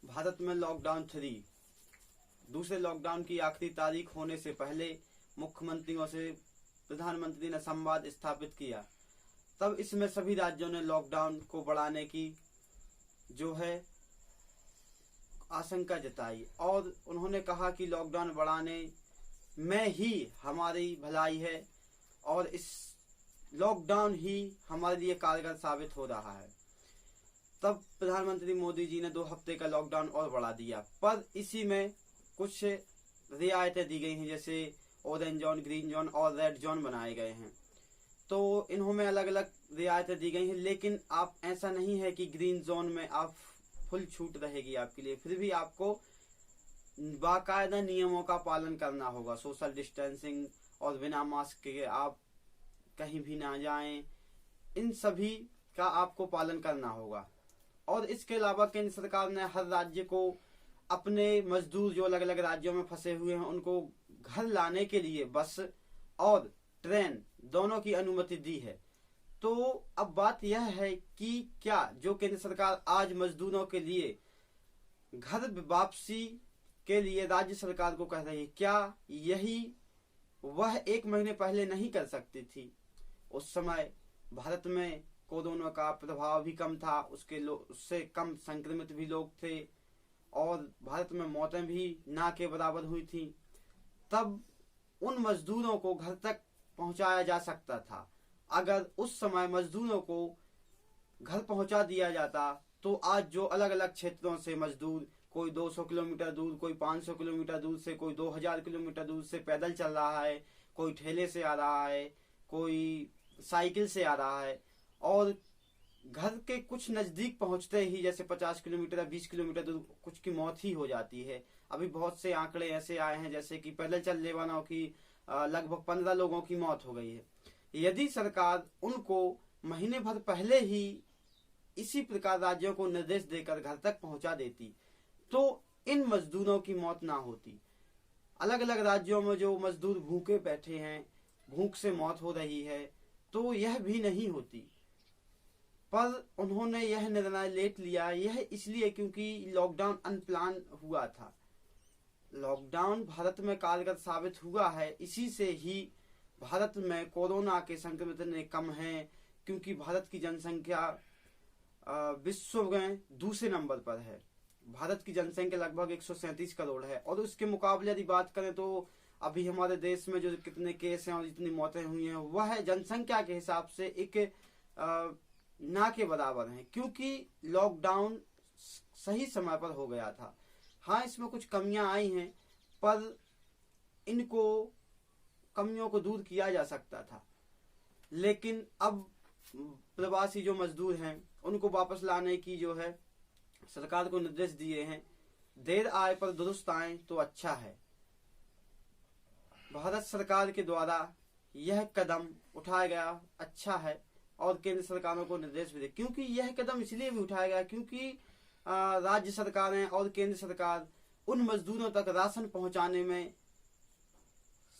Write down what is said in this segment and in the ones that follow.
भारत में लॉकडाउन 3 दूसरे लॉकडाउन की आखिरी तारीख होने से पहले मुख्यमंत्रियों से प्रधानमंत्री ने संवाद स्थापित किया। तब इसमें सभी राज्यों ने लॉकडाउन को बढ़ाने की जो है आशंका जताई और उन्होंने कहा कि लॉकडाउन बढ़ाने में ही हमारी भलाई है और इस लॉकडाउन ही हमारे लिए कारगर साबित हो रहा है। तब प्रधानमंत्री मोदी जी ने 2 हफ्ते का लॉकडाउन और बढ़ा दिया, पर इसी में कुछ रियायतें दी गई हैं, जैसे ऑरेंज जोन, ग्रीन जोन और रेड जोन बनाए गए हैं। तो इन्होंने अलग अलग रियायतें दी गई हैं, लेकिन आप ऐसा नहीं है कि ग्रीन जोन में आप फुल छूट रहेगी आपके लिए, फिर भी आपको बाकायदा नियमों का पालन करना होगा। सोशल डिस्टेंसिंग और बिना मास्क के आप कहीं भी ना जाएं, इन सभी का आपको पालन करना होगा। और इसके अलावा केंद्र सरकार ने हर राज्य को अपने मजदूर जो अलग अलग राज्यों में फंसे हुए हैं उनको घर लाने के लिए बस और ट्रेन दोनों की अनुमति दी है। तो अब बात यह है कि क्या जो केंद्र सरकार आज मजदूरों के लिए घर वापसी के लिए राज्य सरकार को कह रही है, क्या यही वह 1 महीने पहले नहीं कर सकती थी? उस समय भारत में कोरोना का प्रभाव भी कम था, उससे कम संक्रमित भी लोग थे और भारत में मौतें भी ना के बराबर हुई थी। तब उन मजदूरों को घर तक पहुंचाया जा सकता था। अगर उस समय मजदूरों को घर पहुंचा दिया जाता तो आज जो अलग अलग क्षेत्रों से मजदूर, कोई 200 किलोमीटर दूर, कोई 500 किलोमीटर दूर से, कोई 2000 किलोमीटर दूर से पैदल चल रहा है, कोई ठेले से आ रहा है, कोई साइकिल से आ रहा है, और घर के कुछ नजदीक पहुंचते ही जैसे 50 किलोमीटर या 20 किलोमीटर दूर कुछ की मौत ही हो जाती है। अभी बहुत से आंकड़े ऐसे आए हैं जैसे कि पैदल चलने वालों की लगभग 15 लोगों की मौत हो गई है। यदि सरकार उनको महीने भर पहले ही इसी प्रकार राज्यों को निर्देश देकर घर तक पहुंचा देती तो इन मजदूरों की मौत ना होती। अलग अलग राज्यों में जो मजदूर भूखे बैठे हैं, भूख से मौत हो रही है, तो यह भी नहीं होती। पर उन्होंने यह निर्णय लेट लिया, यह इसलिए क्योंकि लॉकडाउन अनप्लान हुआ था। लॉकडाउन भारत में कारगर साबित हुआ है, इसी से ही भारत में कोरोना के संक्रमित ने कम हैं, क्योंकि भारत की जनसंख्या विश्व में दूसरे नंबर पर है। भारत की जनसंख्या लगभग 137 करोड़ है और उसके मुकाबले यदि बात करें तो अभी हमारे देश में जो कितने केस हैं और जितनी मौतें हुई हैं वह जनसंख्या के हिसाब से एक ना के बराबर हैं, क्योंकि लॉकडाउन सही समय पर हो गया था। हाँ, इसमें कुछ कमियां आई हैं, पर इनको कमियों को दूर किया जा सकता था। लेकिन अब प्रवासी जो मजदूर हैं उनको वापस लाने की जो है सरकार को निर्देश दिए हैं। देर आए पर दुरुस्त आए तो अच्छा है। भारत सरकार के द्वारा यह कदम उठाया गया अच्छा है और केंद्र सरकारों को निर्देश भी दे, क्योंकि यह कदम इसलिए भी उठाया गया क्योंकि राज्य सरकारें और केंद्र सरकार उन मजदूरों तक राशन पहुंचाने में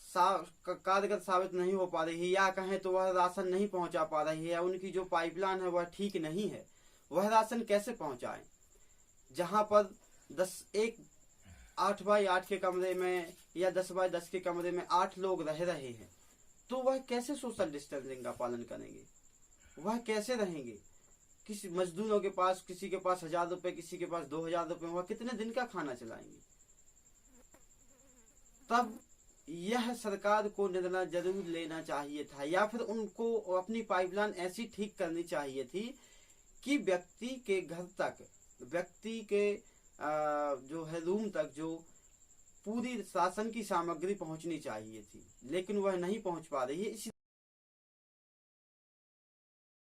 कारगर साबित नहीं हो पा रही है, या कहें तो वह राशन नहीं पहुंचा पा रही है, या उनकी जो पाइपलाइन है वह ठीक नहीं है। वह राशन कैसे पहुंचाएं जहां पर 8 बाई 8 के कमरे में या 10 बाई 10 के कमरे में 8 लोग रह रहे हैं, तो वह कैसे सोशल डिस्टेंसिंग का पालन करेंगे? वह कैसे रहेंगे? किसी मजदूरों के पास, किसी के पास 1000 रुपए, किसी के पास 2000 रुपए, वह कितने दिन का खाना चलाएंगे? तब यह सरकार को निर्णय जरूर लेना चाहिए था, या फिर उनको अपनी पाइपलाइन ऐसी ठीक करनी चाहिए थी कि व्यक्ति के घर तक, व्यक्ति के जो है रूम तक जो पूरी राशन की सामग्री पहुंचनी चाहिए थी, लेकिन वह नहीं पहुंच पा रही है।